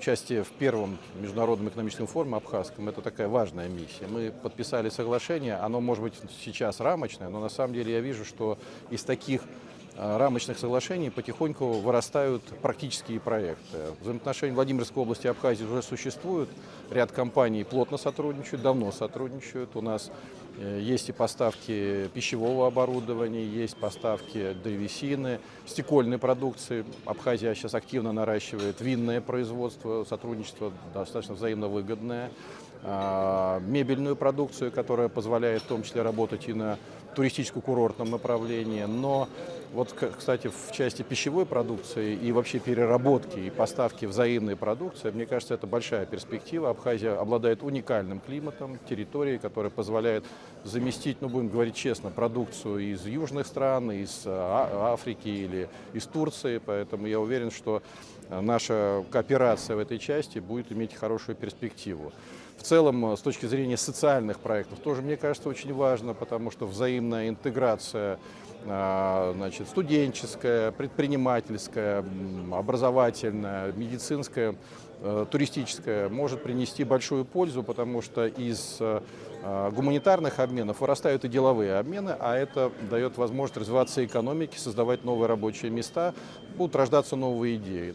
участие в первом международном экономическом форуме абхазском – это такая важная миссия. Мы подписали соглашение, оно может быть сейчас рамочное, но на самом деле я вижу, что из таких рамочных соглашений потихоньку вырастают практические проекты. Взаимоотношения Владимирской области и Абхазии уже существуют. Ряд компаний плотно сотрудничают, давно сотрудничают. У нас есть и поставки пищевого оборудования, есть поставки древесины, стекольной продукции. Абхазия сейчас активно наращивает винное производство, сотрудничество достаточно взаимно выгодное. Мебельную продукцию, которая позволяет в том числе работать и на туристическо-курортном направлении. Но вот, кстати, в части пищевой продукции и вообще переработки и поставки взаимной продукции, мне кажется, это большая перспектива. Абхазия обладает уникальным климатом, территорией, которая позволяет заместить, ну, будем говорить честно, продукцию из южных стран, из Африки или из Турции. Поэтому я уверен, что наша кооперация в этой части будет иметь хорошую перспективу. В целом, с точки зрения социальных проектов, тоже, мне кажется, очень важно, потому что взаимная интеграция, значит, студенческая, предпринимательская, образовательная, медицинская, туристическая может принести большую пользу, потому что из гуманитарных обменов вырастают и деловые обмены, а это дает возможность развиваться экономике, создавать новые рабочие места, будут рождаться новые идеи.